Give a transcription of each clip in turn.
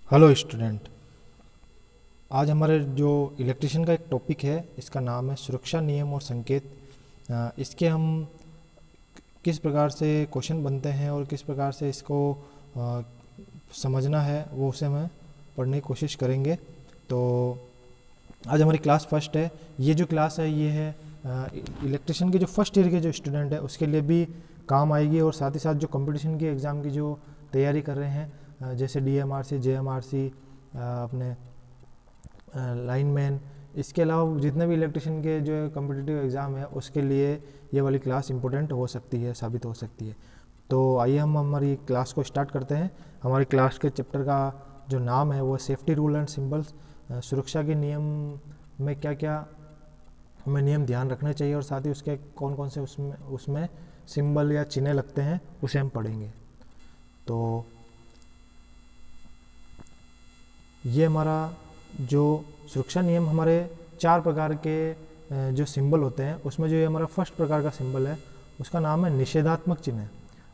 Hello student. आज हमारे जो इलेक्ट्रिशियन का एक टॉपिक है, इसका नाम है सुरक्षा नियम और संकेत। इसके हम किस प्रकार से क्वेश्चन बनते हैं और किस प्रकार से इसको अ, समझना है वो उसे हम पढ़ने की कोशिश करेंगे। तो आज हमारी क्लास फर्स्ट है। ये जो क्लास है ये है इलेक्ट्रिशियन के जो फर्स्ट ईयर के जो स्टूडेंट है उसके लिए भी काम आएगी, और साथ ही साथ जो कंपटीशन की एग्ज़ाम की जो तैयारी कर रहे हैं, जैसे DMRC JMRC, अपने लाइनमैन, इसके अलावा जितने भी इलेक्ट्रिशियन के जो कम्पिटिटिव एग्ज़ाम है उसके लिए ये वाली क्लास इंपॉर्टेंट हो सकती है, साबित हो सकती है। तो आइए हम हमारी क्लास को स्टार्ट करते हैं। हमारी क्लास के चैप्टर का जो नाम है वो सेफ्टी रूल एंड सिंबल्स। सुरक्षा के नियम में क्या क्या हमें नियम ध्यान रखने चाहिए और साथ ही उसके कौन कौन से उसमें उसमें सिंबल या चिन्ह लगते हैं उसे हम पढ़ेंगे। तो ये हमारा जो सुरक्षा नियम, हमारे 4 प्रकार के जो सिंबल होते हैं उसमें जो ये हमारा फर्स्ट प्रकार का सिंबल है उसका नाम है निषेधात्मक चिन्ह।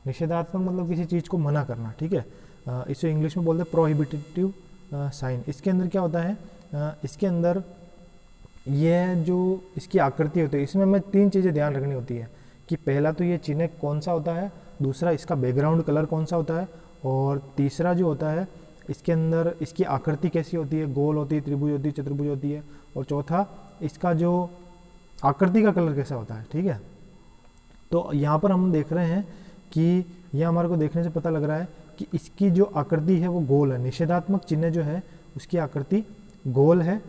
निषेधात्मक मतलब किसी चीज़ को मना करना, ठीक है। इसे इंग्लिश में बोलते हैं प्रोहिबिटिव साइन। इसके अंदर क्या होता है, इसके अंदर ये जो इसकी आकृति होती है इसमें हमें 3 चीज़ें ध्यान रखनी होती है कि पहला तो ये चिन्ह कौन सा होता है, दूसरा इसका बैकग्राउंड कलर कौन सा होता है, और तीसरा जो होता है इसके अंदर इसकी आकृति कैसी होती है, गोल होती है, त्रिभुज होती है, चतुर्भुज होती है, और चौथा इसका जो आकृति का कलर कैसा होता है, ठीक है। तो यहाँ पर हम देख रहे हैं कि यह हमारे को देखने से पता लग रहा है कि इसकी जो आकृति है वो गोल है। निषेधात्मक चिन्ह जो है उसकी आकृति गोल है,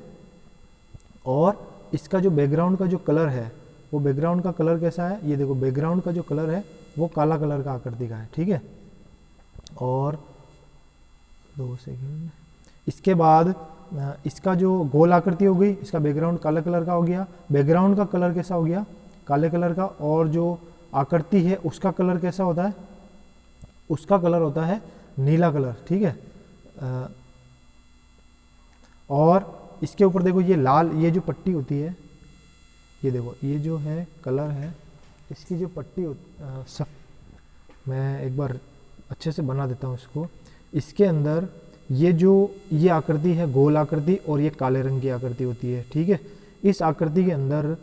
और इसका जो बैकग्राउंड का जो कलर है वो बैकग्राउंड का कलर कैसा है, ये देखो बैकग्राउंड का जो कलर है वो काला कलर का आकृति का है, ठीक है। और 2 सेकेंड, इसके बाद इसका जो गोल आकृति हो गई, इसका बैकग्राउंड काले कलर का हो गया, बैकग्राउंड का कलर कैसा हो गया, काले कलर का, और जो आकृति है उसका कलर कैसा होता है, उसका कलर होता है नीला कलर, ठीक है। और इसके ऊपर देखो ये लाल, ये जो पट्टी होती है, ये देखो ये जो है कलर है, इसकी जो पट्टी सब मैं एक बार अच्छे से बना देता हूँ इसको। इसके अंदर ये जो ये आकृति है गोल आकृति, और ये काले रंग की आकृति होती है, ठीक है। इस आकृति के अंदर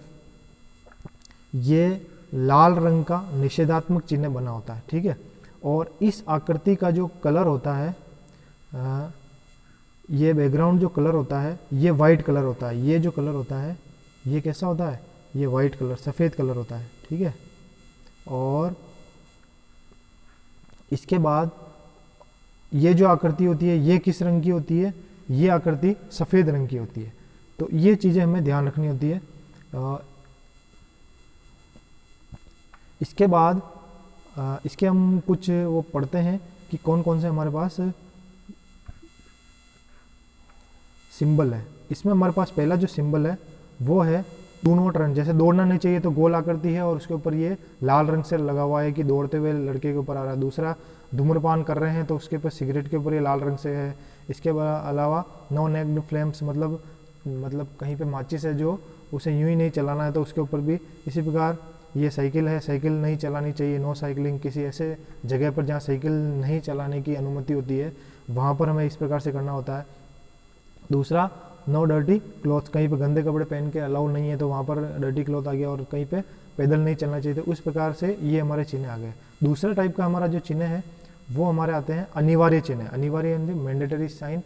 ये लाल रंग का निषेधात्मक चिन्ह बना होता है, ठीक है। और इस आकृति का जो कलर होता है, ये बैकग्राउंड जो कलर होता है ये वाइट कलर होता है। ये जो कलर होता है ये कैसा होता है, ये वाइट कलर, सफ़ेद कलर होता है, ठीक है। और इसके बाद ये जो आकृति होती है ये किस रंग की होती है, ये आकृति सफ़ेद रंग की होती है। तो ये चीज़ें हमें ध्यान रखनी होती है। इसके बाद इसके हम कुछ वो पढ़ते हैं कि कौन कौन से हमारे पास सिंबल है। इसमें हमारे पास पहला जो सिंबल है वो है डू नॉट रन। जैसे दौड़ना नहीं चाहिए तो गोल आकृति है और उसके ऊपर ये लाल रंग से लगा हुआ है कि दौड़ते हुए लड़के के ऊपर आ रहा है। दूसरा धूम्रपान कर रहे हैं तो उसके ऊपर सिगरेट के ऊपर ये लाल रंग से है। इसके अलावा नो नेक्ड फ्लेम्स, मतलब कहीं पे माचिस है जो उसे यूं ही नहीं चलाना है तो उसके ऊपर भी इसी प्रकार। ये साइकिल है, साइकिल नहीं चलानी चाहिए, नो साइकिलिंग। किसी ऐसे जगह पर जहाँ साइकिल नहीं चलाने की अनुमति होती है वहाँ पर हमें इस प्रकार से करना होता है। दूसरा नो डर्टी क्लॉथ, कहीं पे गंदे कपड़े पहन के अलाउ नहीं है तो वहाँ पर डर्टी क्लॉथ आ गया, और कहीं पे पैदल नहीं चलना चाहिए। तो उस प्रकार से ये हमारे चिन्ह आ गए। दूसरा टाइप का हमारा जो चिन्ह है वो हमारे आते हैं अनिवार्य चिन्ह। अनिवार्य मैंडेटरी साइन,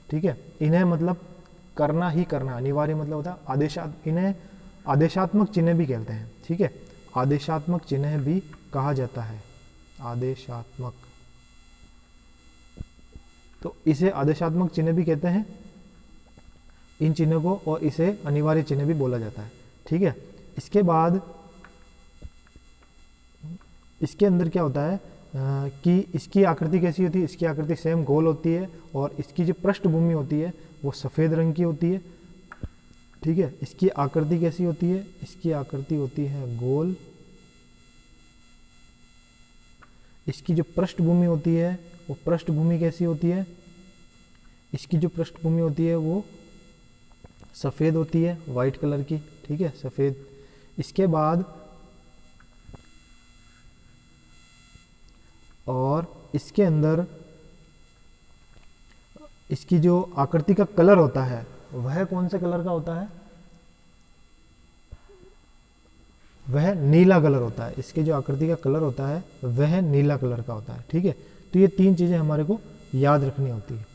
ठीक है। इन्हें मतलब करना ही करना, अनिवार्य मतलब होता है इन्हें आदेशात्मक चिन्ह भी कहते हैं, ठीक है। आदेशात्मक चिन्ह भी कहा जाता है, आदेशात्मक। तो इसे आदेशात्मक चिन्ह भी कहते हैं इन चिन्हों को, और इसे अनिवार्य चिन्ह भी बोला जाता है, ठीक है। इसके बाद इसके अंदर क्या होता है कि इसकी आकृति कैसी होती है, इसकी आकृति सेम गोल होती है, और इसकी जो पृष्ठभूमि होती है वो सफ़ेद रंग की होती है, ठीक है। इसकी आकृति कैसी होती है, इसकी आकृति होती है गोल। इसकी जो पृष्ठभूमि होती है वो पृष्ठभूमि कैसी होती है, इसकी जो पृष्ठभूमि होती है वो सफ़ेद होती है, वाइट कलर की, ठीक है, सफ़ेद। इसके बाद और इसके अंदर इसकी जो आकृति का कलर होता है वह कौन से कलर का होता है, वह नीला कलर होता है। इसके जो आकृति का कलर होता है वह नीला कलर का होता है, ठीक है। तो ये 3 चीज़ें हमारे को याद रखनी होती है,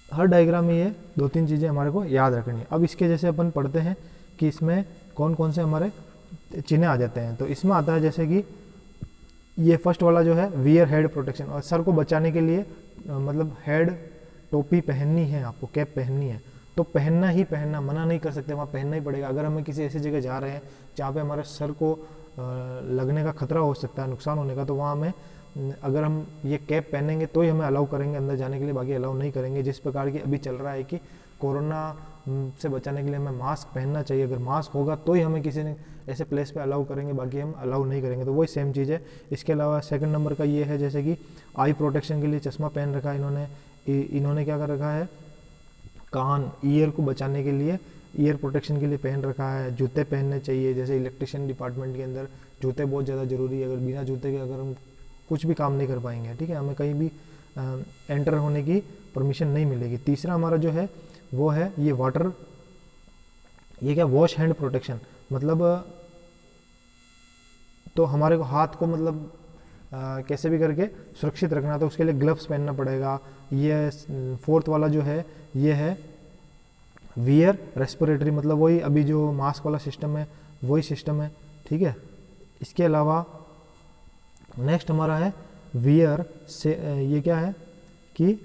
हर डायग्राम में ये 2-3 चीज़ें हमारे को याद रखनी है। अब इसके जैसे अपन पढ़ते हैं कि इसमें कौन कौन से हमारे चिन्ह आ जाते हैं। तो इसमें आता है जैसे कि ये फर्स्ट वाला जो है वियर हेड प्रोटेक्शन, और सर को बचाने के लिए मतलब हेड टोपी पहननी है, आपको कैप पहननी है तो पहनना ही पहनना, मना नहीं कर सकते, वहाँ पहनना ही पड़ेगा। अगर हमें किसी ऐसी जगह जा रहे हैं जहाँ पे हमारे सर को लगने का खतरा हो सकता है, नुकसान होने का, तो वहाँ हमें अगर हम ये कैप पहनेंगे तो ही हमें अलाउ करेंगे अंदर जाने के लिए, बाकी अलाउ नहीं करेंगे। जिस प्रकार की अभी चल रहा है कि कोरोना से बचाने के लिए हमें मास्क पहनना चाहिए, अगर मास्क होगा तो ही हमें किसी ने ऐसे प्लेस पे अलाउ करेंगे, बाकी हम अलाउ नहीं करेंगे। तो वही सेम चीज़ है। इसके अलावा सेकंड नंबर का ये है जैसे कि आई प्रोटेक्शन के लिए चश्मा पहन रखा है इन्होंने क्या कर रखा है, कान ईयर को बचाने के लिए ईयर प्रोटेक्शन के लिए पहन रखा है। जूते पहनने चाहिए, जैसे इलेक्ट्रिशियन डिपार्टमेंट के अंदर जूते बहुत ज़्यादा ज़रूरी है, अगर बिना जूते के अगर हम कुछ भी काम नहीं कर पाएंगे, ठीक है, हमें कहीं भी एंटर होने की परमिशन नहीं मिलेगी। तीसरा हमारा जो है वो है ये वाटर, ये क्या, वॉश हैंड प्रोटेक्शन, मतलब तो हमारे को हाथ को मतलब कैसे भी करके सुरक्षित रखना, तो उसके लिए ग्लव्स पहनना पड़ेगा। ये फोर्थ वाला जो है ये है वियर रेस्पिरेटरी, मतलब वही अभी जो मास्क वाला सिस्टम है वही सिस्टम है, ठीक है। इसके अलावा नेक्स्ट हमारा है वियर से, ये क्या है कि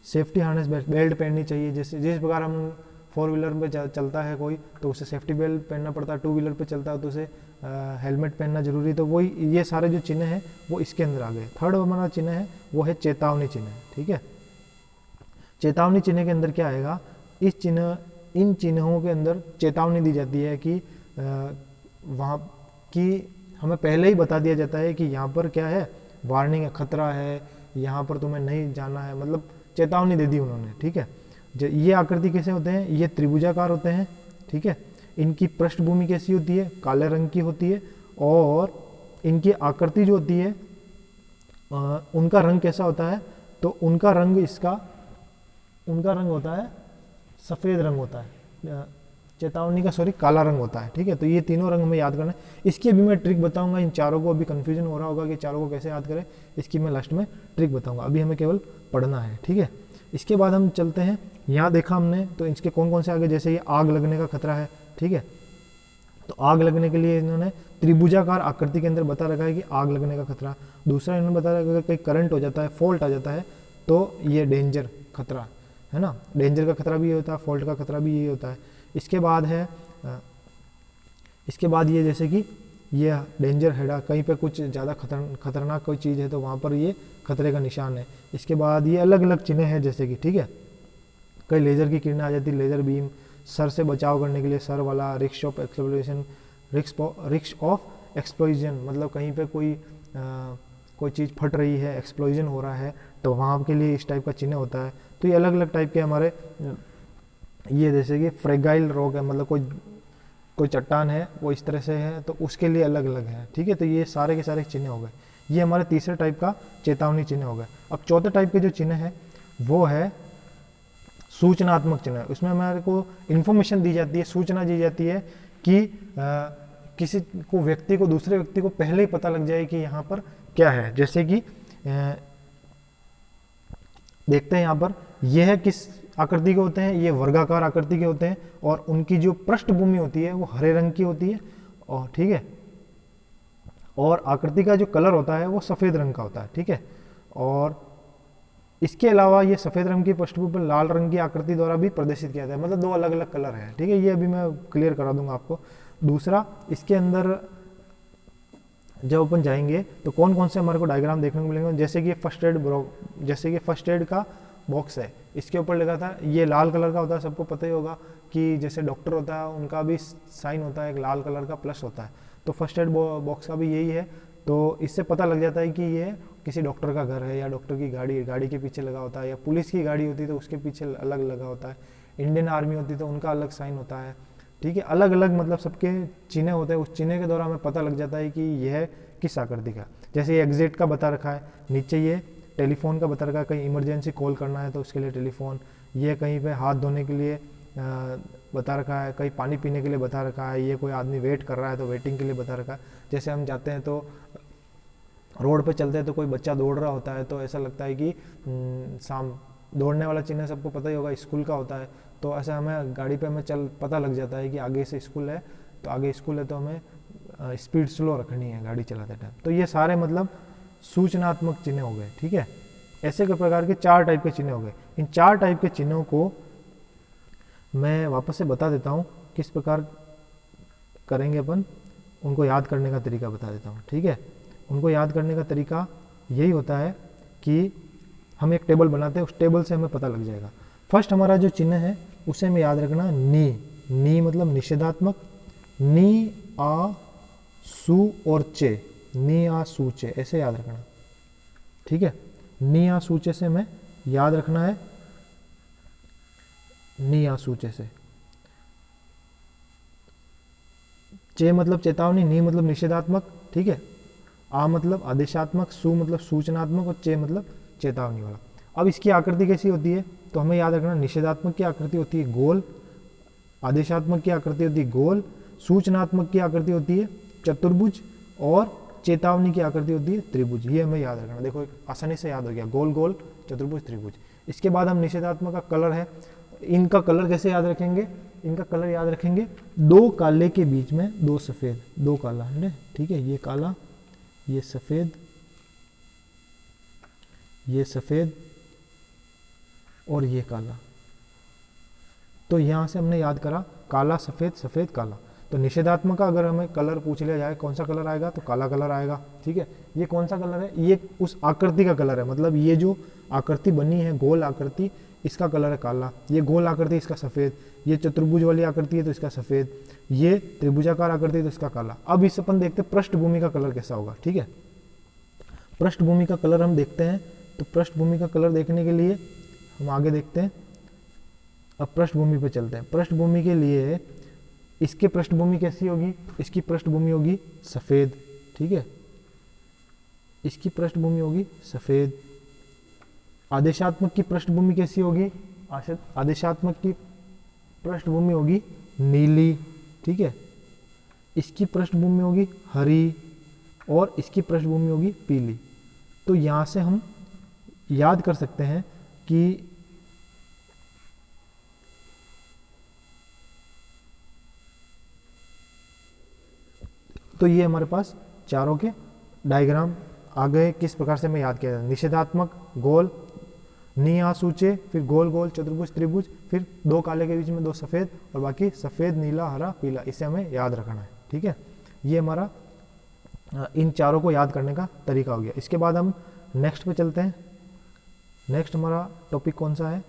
सेफ्टी हार्नेस बेल्ट पहननी चाहिए। जैसे जिस प्रकार हम 4 व्हीलर पे चलता है कोई तो उसे सेफ्टी बेल्ट पहनना पड़ता है, 2 व्हीलर पे चलता है तो उसे हेलमेट पहनना जरूरी है। तो वही ये सारे जो चिन्ह हैं वो इसके अंदर आ गए। थर्ड हमारा चिन्ह है वो है चेतावनी चिन्ह, ठीक है। चेतावनी चिन्ह के अंदर क्या आएगा, इन चिन्हों के अंदर चेतावनी दी जाती है कि वहाँ की हमें पहले ही बता दिया जाता है कि यहाँ पर क्या है, वार्निंग है, खतरा है, यहाँ पर तुम्हें नहीं जाना है, मतलब चेतावनी दे दी उन्होंने, ठीक है। ये आकृति कैसे होते हैं, ये त्रिभुजाकार होते हैं, ठीक है। इनकी पृष्ठभूमि कैसी होती है, काले रंग की होती है, और इनकी आकृति जो होती है उनका रंग कैसा होता है, तो उनका रंग होता है सफ़ेद रंग होता है, चेतावनी का काला रंग होता है, ठीक है। तो ये तीनों रंग हमें याद करना है। इसकी अभी मैं ट्रिक बताऊंगा, इन चारों को अभी कन्फ्यूजन हो रहा होगा कि चारों को कैसे याद करें, इसकी मैं लास्ट में ट्रिक बताऊंगा, अभी हमें केवल पढ़ना है, ठीक है। इसके बाद हम चलते हैं, यहाँ देखा हमने तो इसके कौन कौन से आगे, जैसे ये आग लगने का खतरा है, ठीक है। तो आग लगने के लिए इन्होंने त्रिभुजाकार आकृति के अंदर बता रखा है कि आग लगने का खतरा। दूसरा इन्होंने बताया अगर कहीं करंट हो जाता है, फॉल्ट आ जाता है तो ये डेंजर खतरा है ना, डेंजर का खतरा भी ये होता है, फॉल्ट का खतरा भी ये होता है। इसके बाद ये जैसे कि ये डेंजर है, कहीं पे कुछ ज़्यादा खतरनाक कोई चीज़ है तो वहाँ पर ये खतरे का निशान है। इसके बाद ये अलग अलग चिन्ह हैं जैसे कि, ठीक है, कई लेज़र की किरणें आ जाती है, लेज़र बीम, सर से बचाव करने के लिए सर वाला, रिस्क ऑफ एक्सप्लोजन, मतलब कहीं पे कोई चीज़ फट रही है, एक्सप्लोजन हो रहा है तो वहाँ के लिए इस टाइप का चिन्ह होता है। तो ये अलग अलग टाइप के हमारे, ये जैसे कि फ्रेगाइल रॉक है, मतलब कोई चट्टान है वो इस तरह से है तो उसके लिए अलग अलग है, ठीक है। तो ये सारे के सारे चिन्ह हो गए, ये हमारे तीसरे टाइप का चेतावनी चिन्ह हो गए। अब चौथे टाइप के जो चिन्ह है वो है सूचनात्मक चिन्ह। उसमें हमारे को इन्फॉर्मेशन दी जाती है, सूचना दी जाती है कि किसी को, व्यक्ति को, दूसरे व्यक्ति को पहले ही पता लग जाए कि यहाँ पर क्या है। जैसे कि देखते हैं यहाँ पर यह है किस आकृति के होते हैं, ये वर्गाकार आकृति के होते हैं और उनकी जो पृष्ठभूमि होती है वो हरे रंग की होती है, और ठीक है, और आकृति का जो कलर होता है वो सफ़ेद रंग का होता है, ठीक है। और इसके अलावा ये सफ़ेद रंग की पृष्ठभूमि पर लाल रंग की आकृति द्वारा भी प्रदर्शित किया जाता है, मतलब 2 अलग अलग कलर हैं, ठीक है। ये अभी मैं क्लियर करा दूंगा आपको। दूसरा, इसके अंदर जब अपन जाएंगे तो कौन कौन से हमारे को डायग्राम देखने को मिलेंगे, जैसे कि फर्स्ट एड का बॉक्स है, इसके ऊपर लिखा था, ये लाल कलर का होता है, सबको पता ही होगा कि जैसे डॉक्टर होता है उनका भी साइन होता है, एक लाल कलर का प्लस होता है, तो फर्स्ट एड बॉक्स का भी यही है। तो इससे पता लग जाता है कि ये किसी डॉक्टर का घर है, या डॉक्टर की गाड़ी के पीछे लगा होता है, या पुलिस की गाड़ी होती है तो उसके पीछे अलग लगा होता है, इंडियन आर्मी होती है तो उनका अलग साइन होता है, ठीक है। अलग अलग मतलब सबके चिन्ह होते हैं, उस चिन्ह के द्वारा हमें पता लग जाता है कि यह किस आकृति का। जैसे ये एग्जिट का बता रखा है, नीचे ये टेलीफोन का बता रखा है, कहीं इमरजेंसी कॉल करना है तो उसके लिए टेलीफोन। ये कहीं पे हाथ धोने के लिए बता रखा है, कहीं पानी पीने के लिए बता रखा है, ये कोई आदमी वेट कर रहा है तो वेटिंग के लिए बता रखा है। जैसे हम जाते हैं तो रोड पे चलते हैं तो कोई बच्चा दौड़ रहा होता है तो ऐसा लगता है कि शाम दौड़ने वाला चिन्ह सबको पता ही होगा, स्कूल का होता है। तो ऐसा हमें गाड़ी पे हमें चल पता लग जाता है कि आगे से स्कूल है, तो आगे स्कूल है तो हमें स्पीड स्लो रखनी है गाड़ी चलाते टाइम। तो ये सारे मतलब सूचनात्मक चिन्ह हो गए, ठीक है। ऐसे के प्रकार के 4 टाइप के चिन्ह हो गए। इन 4 टाइप के चिन्हों को मैं वापस से बता देता हूँ किस प्रकार करेंगे अपन, उनको याद करने का तरीका बता देता हूँ, ठीक है। उनको याद करने का तरीका यही होता है कि हम एक टेबल बनाते हैं, उस टेबल से हमें पता लग जाएगा। फर्स्ट हमारा जो चिन्ह है उसे हमें याद रखना, नी मतलब निषेधात्मक, नी आ सु और चे, नी आ सु चे, ऐसे याद रखना, ठीक है। नी आ सु चे से हमें याद रखना है, नी आ सु चे से। चे मतलब चेतावनी, नी मतलब निषेधात्मक, ठीक है। आ मतलब आदेशात्मक, सु मतलब सूचनात्मक और चे मतलब चेतावनी वाला। अब इसकी आकृति कैसी होती है तो हमें याद रखना, निषेधात्मक की आकृति होती है गोल, आदेशात्मक की आकृति होती है गोल, सूचनात्मक की आकृति होती है चतुर्भुज और चेतावनी की आकृति होती है त्रिभुज। ये हमें याद रखना, देखो आसानी से याद हो गया, गोल गोल चतुर्भुज त्रिभुज। इसके बाद हम निषेधात्मक का कलर है, इनका कलर कैसे याद रखेंगे, इनका कलर याद रखेंगे 2 काले के बीच में 2 सफ़ेद, 2 काला है, ठीक है। ये काला, ये सफ़ेद, ये सफ़ेद और ये काला। तो यहाँ से हमने याद करा काला सफ़ेद सफ़ेद काला। तो निषेधात्मक का अगर हमें कलर पूछ लिया जाए कौन सा कलर आएगा तो काला कलर आएगा, ठीक है। ये कौन सा कलर है, ये उस आकृति का कलर है, मतलब ये जो आकृति बनी है गोल आकृति, इसका कलर है काला। ये गोल आकृति इसका सफ़ेद, ये चतुर्भुज वाली आकृति है तो इसका सफ़ेद, ये त्रिभुजाकार आकृति है तो इसका काला। अब इस अपन देखते हैं पृष्ठभूमि का कलर कैसा होगा, ठीक है। पृष्ठभूमि का कलर हम देखते हैं, तो पृष्ठभूमि का कलर देखने के लिए हम आगे देखते हैं। अब पृष्ठभूमि पे चलते हैं। पृष्ठभूमि के लिए इसकी पृष्ठभूमि कैसी होगी, इसकी पृष्ठभूमि होगी सफ़ेद, ठीक है। इसकी पृष्ठभूमि होगी सफ़ेद। आदेशात्मक की पृष्ठभूमि कैसी होगी, आदेशात्मक की पृष्ठभूमि होगी नीली, ठीक है। इसकी पृष्ठभूमि होगी हरी और इसकी पृष्ठभूमि होगी पीली। तो यहाँ से हम याद कर सकते हैं कि तो ये हमारे पास चारों के डायग्राम आ गए। किस प्रकार से हमें याद किया जाए, निषेधात्मक गोल, नी आ सूचे, फिर गोल गोल चतुर्भुज त्रिभुज, फिर 2 काले के बीच में 2 सफ़ेद और बाकी सफ़ेद नीला हरा पीला, इसे हमें याद रखना है, ठीक है। ये हमारा इन चारों को याद करने का तरीका हो गया। इसके बाद हम नेक्स्ट पे चलते हैं। नेक्स्ट हमारा टॉपिक कौन सा है,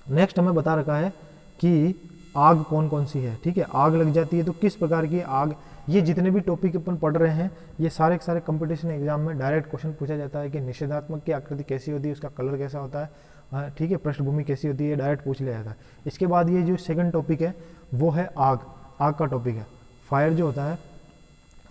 नेक्स्ट हमें बता रखा है कि आग कौन कौन सी है, ठीक है। आग लग जाती है तो किस प्रकार की आग, ये जितने भी टॉपिक अपन पढ़ रहे हैं ये सारे के सारे कंपटीशन एग्जाम में डायरेक्ट क्वेश्चन पूछा जाता है कि निषेधात्मक की आकृति कैसी होती है, उसका कलर कैसा होता है, ठीक है। पृष्ठभूमि कैसी होती है, डायरेक्ट पूछ लिया जाता है। इसके बाद ये जो सेकंड टॉपिक है वो है आग, आग का टॉपिक है। फायर जो होता है,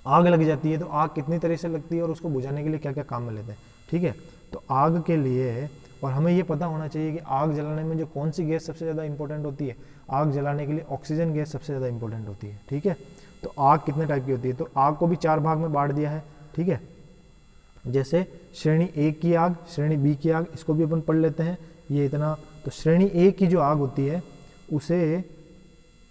आग लग जाती है तो आग कितनी तरह से लगती है और उसको बुझाने के लिए क्या क्या काम में लेते हैं, ठीक है। तो आग के लिए, और हमें ये पता होना चाहिए कि आग जलाने में जो कौन सी गैस सबसे ज़्यादा इंपॉर्टेंट होती है, आग जलाने के लिए ऑक्सीजन गैस सबसे ज़्यादा इंपॉर्टेंट होती है, ठीक है। तो आग कितने टाइप की होती है, तो आग को भी 4 भाग में बांट दिया है, ठीक है। जैसे श्रेणी 1 की आग, श्रेणी बी की आग, इसको भी अपन पढ़ लेते हैं, ये इतना। तो श्रेणी 1 की जो आग होती है उसे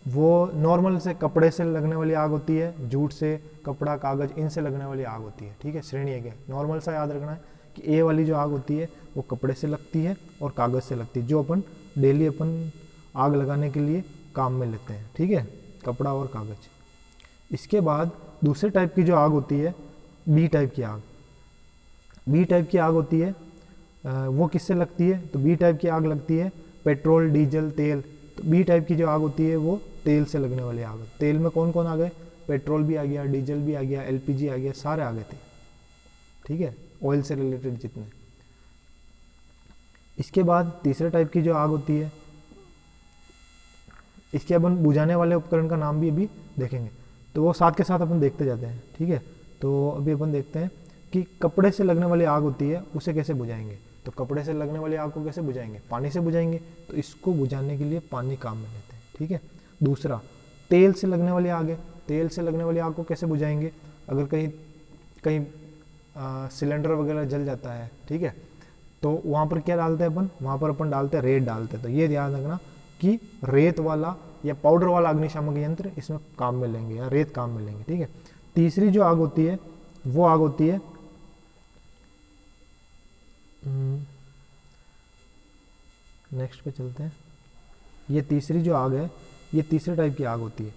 वो नॉर्मल से कपड़े से लगने वाली आग होती है, जूट से, कपड़ा, कागज़, इनसे लगने वाली आग होती है, ठीक है। श्रेणी 1 है, नॉर्मल सा याद रखना है कि ए वाली जो आग होती है वो कपड़े से लगती है और कागज़ से लगती है, जो अपन डेली अपन आग लगाने के लिए काम में लेते हैं, ठीक है, कपड़ा और कागज़। इसके बाद दूसरे टाइप की जो आग होती है, बी टाइप की आग, बी टाइप की आग होती है, वो किससे लगती है, तो बी टाइप की आग लगती है पेट्रोल, डीजल, तेल। तो बी टाइप की जो आग होती है वो तेल से लगने वाली आग। तेल में कौन कौन आ गए, पेट्रोल भी आ गया, डीजल भी आ गया, एलपीजी आ गया, सारे आ गए थे, ठीक है, ऑयल से रिलेटेड जितने। इसके बाद तीसरे टाइप की जो आग होती है, इसके अपन बुझाने वाले उपकरण का नाम भी अभी देखेंगे, तो वो साथ के साथ अपन देखते जाते हैं, ठीक है। तो अभी अपन देखते हैं कि कपड़े से लगने वाली आग होती है उसे कैसे बुझाएंगे। तो कपड़े से लगने वाली आग को कैसे बुझाएंगे, पानी से बुझाएंगे। तो इसको बुझाने के लिए पानी काम में लेते हैं, ठीक है। दूसरा, तेल से लगने वाली आग है, तेल से लगने वाली आग को कैसे बुझाएंगे, अगर कहीं कहीं सिलेंडर वगैरह जल जाता है, ठीक है, तो वहाँ पर क्या डालते हैं अपन, वहाँ पर अपन डालते हैं रेत डालते हैं। तो ये ध्यान रखना कि रेत वाला या पाउडर वाला अग्निशामक यंत्र इसमें काम में लेंगे या रेत काम में लेंगे, ठीक है। तीसरी जो आग होती है वो आग होती है नेक्स्ट पे चलते हैं। ये तीसरी जो आग है ये तीसरे टाइप की आग होती है।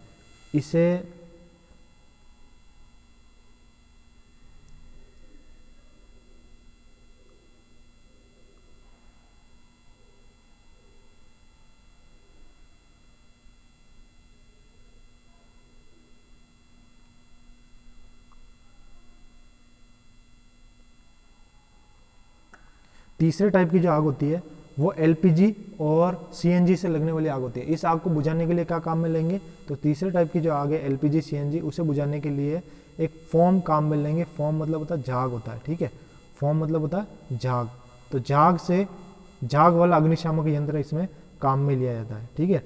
इसे तीसरे टाइप की जो आग होती है वो एलपीजी और सीएनजी से लगने वाली आग होती है। इस आग को बुझाने के लिए क्या काम में लेंगे, तो तीसरे टाइप की जो आग है एलपीजी सीएनजी, उसे बुझाने के लिए एक फोम काम में लेंगे। फोम मतलब होता है झाग होता है, ठीक है। फोम मतलब होता है झाग। तो झाग से झाग वाला अग्निशामक यंत्र इसमें काम में लिया जाता है, ठीक है।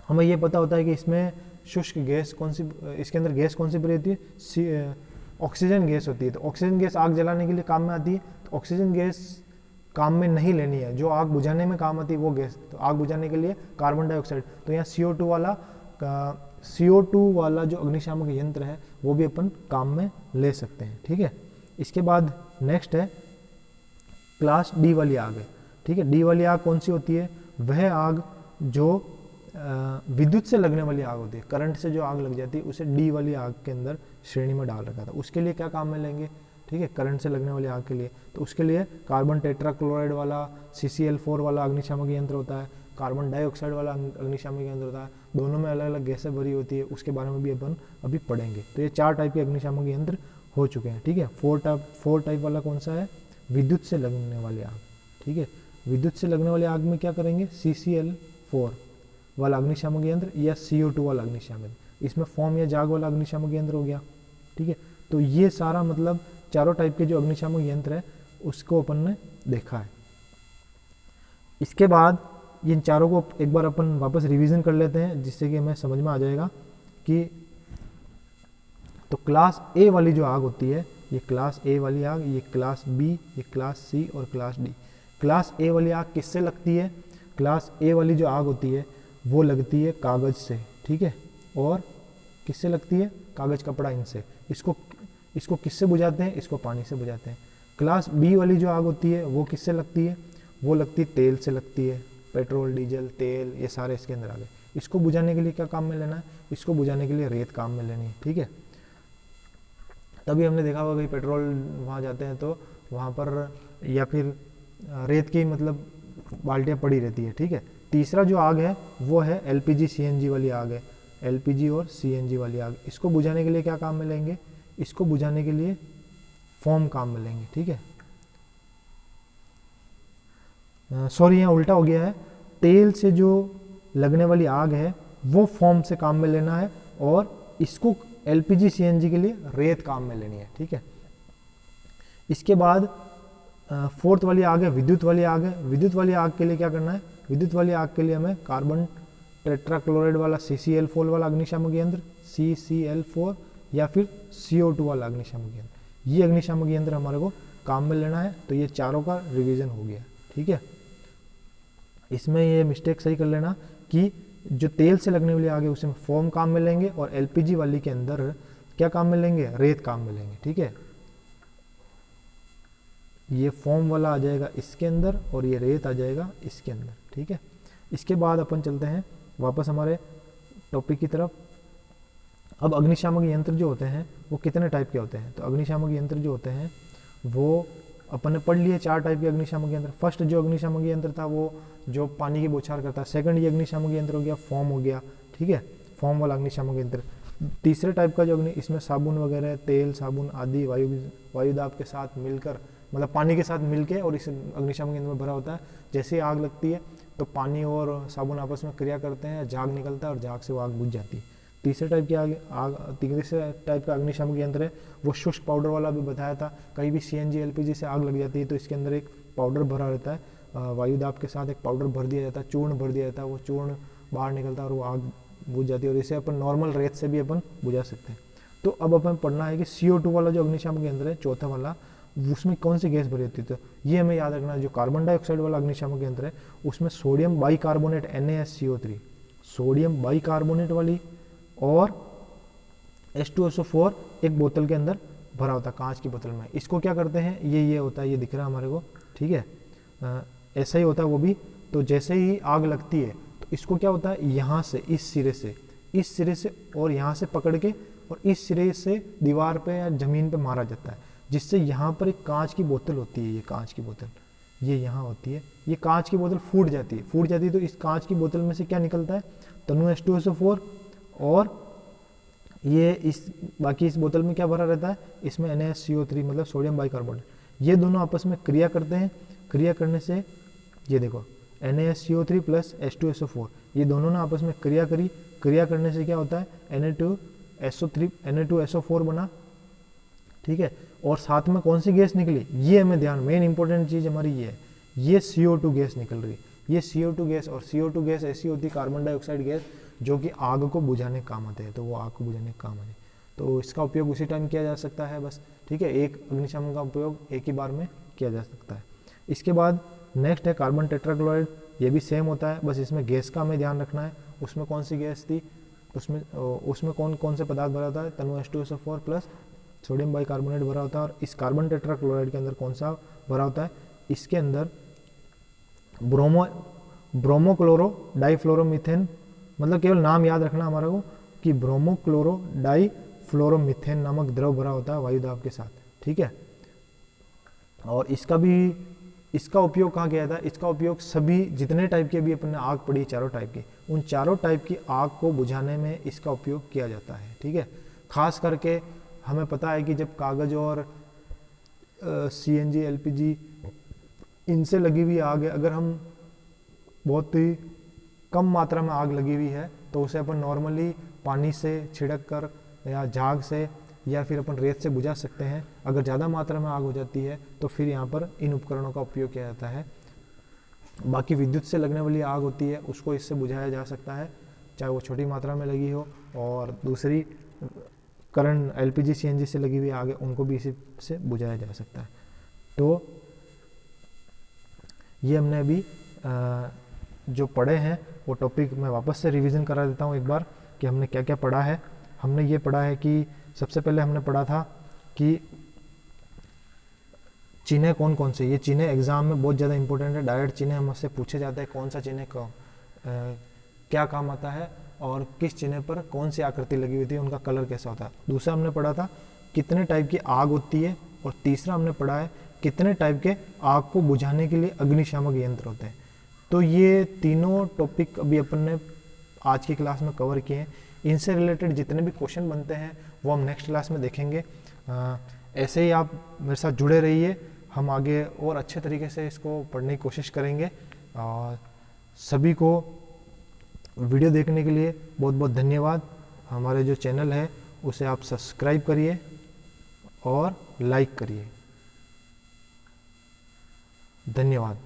हमें ये पता होता है कि इसमें शुष्क गैस कौन सी, इसके अंदर गैस कौन सी भरी होती है, ऑक्सीजन गैस होती है। तो ऑक्सीजन गैस आग जलाने के लिए काम में आती है। तो ऑक्सीजन गैस काम में नहीं लेनी है, जो आग बुझाने में काम आती है वो गैस। तो आग बुझाने के लिए कार्बन डाइऑक्साइड, तो यहाँ CO2 वाला जो अग्निशामक यंत्र है वो भी अपन काम में ले सकते हैं, ठीक है। इसके बाद नेक्स्ट है क्लास डी वाली आग है, ठीक है। डी वाली आग कौन सी होती है, वह आग जो विद्युत से लगने वाली आग होती है, करंट से जो आग लग जाती है उसे डी वाली आग के अंदर श्रेणी में डाल रखा था। उसके लिए क्या काम में लेंगे, ठीक है, करंट से लगने वाली आग के लिए। तो उसके लिए कार्बन टेट्राक्लोराइड वाला CCl4 वाला अग्निशामक यंत्र होता है, कार्बन डाइऑक्साइड वाला अग्निशामक यंत्र होता है। दोनों में अलग अलग गैसें भरी होती है, उसके बारे में भी अपन अभी पढ़ेंगे। तो ये 4 टाइप के अग्निशामक यंत्र हो चुके हैं, ठीक है। 4 टाइप वाला कौन सा है, विद्युत से लगने वाली आग, ठीक है। विद्युत से लगने वाली आग में क्या करेंगे, CCl4 वाला अग्निशामक यंत्र या CO2 वाला अग्निशामक, इसमें फोम या जाग वाला अग्निशामक यंत्र हो गया, ठीक है। तो ये सारा मतलब चारों टाइप के जो अग्निशामक यंत्र है उसको अपन ने देखा है। इसके बाद इन चारों को एक बार अपन वापस रिवीजन कर लेते हैं, जिससे कि हमें समझ में आ जाएगा कि तो क्लास ए वाली जो आग होती है, ये क्लास ए वाली आग, ये क्लास बी, ये क्लास सी और क्लास डी। क्लास ए वाली आग किससे लगती है, क्लास ए वाली जो आग होती है वो लगती है कागज़ से, ठीक है। और किससे लगती है, कागज़, कपड़ा, इनसे। इसको किससे बुझाते हैं, इसको पानी से बुझाते हैं। क्लास बी वाली जो आग होती है वो किससे लगती है, वो लगती है तेल से लगती है, पेट्रोल, डीजल, तेल, ये सारे इसके अंदर आ गए। इसको बुझाने के लिए क्या काम में लेना है, इसको बुझाने के लिए रेत काम में लेनी है, ठीक है। तभी हमने देखा होगा कि पेट्रोल वहाँ जाते हैं तो वहाँ पर या फिर रेत की मतलब बाल्टियाँ पड़ी रहती है, ठीक है। तीसरा जो आग है वो है LPG CNG वाली आग है, LPG और CNG वाली आग। इसको बुझाने के लिए क्या काम में लेंगे, इसको बुझाने के लिए फोम काम में लेंगे, ठीक है। सॉरी, यहाँ उल्टा हो गया है। तेल से जो लगने वाली आग है वो फोम से काम में लेना है और इसको LPG CNG के लिए रेत काम में लेनी है, ठीक है। इसके बाद 4th वाली आग है विद्युत वाली आग है। विद्युत वाली आग के लिए क्या करना है, विद्युत वाली आग के लिए हमें कार्बन टेट्राक्लोराइड वाला CCl4 वाला अग्निशामक यंत्र, CCl4 या फिर CO2 वाला अग्निशामक यंत्र, ये अग्निशामक यंत्र हमारे को काम में लेना है। तो ये चारों का रिवीजन हो गया, ठीक है। इसमें ये मिस्टेक सही कर लेना कि जो तेल से लगने वाली आग है उसमें फोम काम में लेंगे और LPG वाली के अंदर क्या काम में लेंगे, रेत काम में लेंगे, ठीक है। ये फोम वाला आ जाएगा इसके अंदर और ये रेत आ जाएगा इसके अंदर, ठीक है। इसके बाद अपन चलते हैं वापस हमारे टॉपिक की तरफ। अब अग्निशामक यंत्र जो होते हैं वो कितने टाइप के होते हैं, तो अग्निशामक यंत्र जो होते हैं वो अपन ने पढ़ लिए 4 टाइप के अग्निशामक यंत्र। फर्स्ट जो अग्निशामक यंत्र था वो जो पानी की बौछार करता है। सेकंड ये अग्निशामक यंत्र हो गया फोम हो गया, ठीक है, फोम वाला अग्निशामक यंत्र। तीसरे टाइप का जो इसमें साबुन वगैरह, तेल, साबुन आदि वायुदाब के साथ मिलकर, मतलब पानी के साथ मिलके और इस अग्निशामक यंत्र में भरा होता है। जैसे ही आग लगती है तो पानी और साबुन आपस में क्रिया करते हैं, झाग निकलता है और झाग से वो आग बुझ जाती है। तीसरे टाइप का अग्निशामक यंत्र है वो शुष्क पाउडर वाला भी बताया था। कहीं भी CNG LPG से आग लग जाती है तो इसके अंदर एक पाउडर भरा रहता है, वायु दाब के साथ एक पाउडर भर दिया जाता है, चूर्ण भर दिया जाता है, वो चूर्ण बाहर निकलता है और वो आग बुझ जाती है, और इसे अपन नॉर्मल रेत से भी अपन बुझा सकते हैं। तो अब अपन पढ़ना है कि CO2 वाला जो अग्निशामक यंत्र है चौथा वाला, उसमें कौन सी गैस भरी होती है। तो ये हमें याद रखना है, जो कार्बन डाइऑक्साइड वाला अग्निशामक यंत्र है उसमें sodium bicarbonate NaSCO3, sodium bicarbonate वाली और H2SO4 एक बोतल के अंदर भरा होता है, कांच की बोतल में। इसको क्या करते हैं, ये होता है, ये दिख रहा है हमारे को, ठीक है, ऐसा ही होता है वो भी। तो जैसे ही आग लगती है तो इसको क्या होता है, यहाँ से इस सिरे से और यहाँ से पकड़ के और इस सिरे से दीवार पे या ज़मीन पे मारा जाता है, जिससे यहाँ पर एक कांच की बोतल होती है, ये कांच की बोतल ये यहाँ होती है, ये कांच की बोतल फूट जाती है तो इस कांच की बोतल में से क्या निकलता है, तनु H2SO4, और ये बाकी इस बोतल में क्या भरा रहता है, इसमें NaSCO3 मतलब सोडियम बाइकार्बोनेट। ये दोनों आपस में क्रिया करते हैं, क्रिया करने से ये देखो NaSCO3 प्लस H2SO4 ये दोनों ने आपस में क्रिया करने से क्या होता है, Na2SO4 बना, ठीक है। और साथ में कौन सी गैस निकली, ये हमें ध्यान, मेन इंपॉर्टेंट चीज़ हमारी ये है, ये CO2 गैस निकल रही है। ये CO2 गैस, और CO2 गैस ऐसी होती है, कार्बन डाइऑक्साइड गैस, जो कि आग को बुझाने काम आते हैं, तो वो आग को बुझाने का काम आते हैं। तो इसका उपयोग उसी टाइम किया जा सकता है बस, ठीक है। एक अग्निशामक का उपयोग एक ही बार में किया जा सकता है। इसके बाद नेक्स्ट है कार्बन टेट्राक्लोराइड, ये भी सेम होता है, बस इसमें गैस का हमें ध्यान रखना है। उसमें कौन सी गैस थी, उसमें कौन से पदार्थ भरा होता है, तनु H2SO4 प्लस सोडियम बाइकार्बोनेट भरा होता है। और इस कार्बन टेट्राक्लोराइड के अंदर कौन सा भरा होता है, इसके अंदर ब्रोमोक्लोरो डाइफ्लोरोमीथेन, मतलब केवल नाम याद रखना हमारा को कि ब्रोमोक्लोरो डाइफ्लोरोमीथेन नामक द्रव भरा होता है वायु दाब के साथ, ठीक है। और इसका उपयोग कहाँ किया जाता है, इसका उपयोग सभी जितने टाइप के भी अपन ने आग पड़ी, चारों टाइप की, उन चारों टाइप की आग को बुझाने में इसका उपयोग किया जाता है, ठीक है। खास करके हमें पता है कि जब कागज़ और CNG LPG इनसे लगी हुई आग है, अगर हम बहुत ही कम मात्रा में आग लगी हुई है तो उसे अपन नॉर्मली पानी से छिड़क कर या झाग से या फिर अपन रेत से बुझा सकते हैं। अगर ज़्यादा मात्रा में आग हो जाती है तो फिर यहाँ पर इन उपकरणों का उपयोग किया जाता है। बाकी विद्युत से लगने वाली आग होती है उसको इससे बुझाया जा सकता है, चाहे वो छोटी मात्रा में लगी हो, और दूसरी करंट LPG CNG से लगी हुई आग है उनको भी इसी से बुझाया जा सकता है। तो ये हमने अभी जो पढ़े हैं वो टॉपिक मैं वापस से रिवीजन करा देता हूँ एक बार कि हमने क्या क्या पढ़ा है। हमने ये पढ़ा है कि सबसे पहले हमने पढ़ा था कि चिन्ह कौन से, ये चिन्ह एग्जाम में बहुत ज़्यादा इंपॉर्टेंट है। डायरेक्ट चिन्ह हमसे पूछे जाते हैं कौन सा चिन्ह क्या काम आता है और किस चिन्ह पर कौन सी आकृति लगी हुई थी, उनका कलर कैसा होता है। दूसरा हमने पढ़ा था कितने टाइप की आग होती है, और तीसरा हमने पढ़ा है कितने टाइप के आग को बुझाने के लिए अग्निशामक यंत्र होते हैं। तो ये तीनों टॉपिक अभी अपन ने आज की क्लास में कवर किए हैं। इनसे रिलेटेड जितने भी क्वेश्चन बनते हैं वो हम नेक्स्ट क्लास में देखेंगे। ऐसे ही आप मेरे साथ जुड़े रहिए, हम आगे और अच्छे तरीके से इसको पढ़ने की कोशिश करेंगे। सभी को वीडियो देखने के लिए बहुत बहुत धन्यवाद। हमारे जो चैनल है उसे आप सब्सक्राइब करिए और लाइक करिए। धन्यवाद।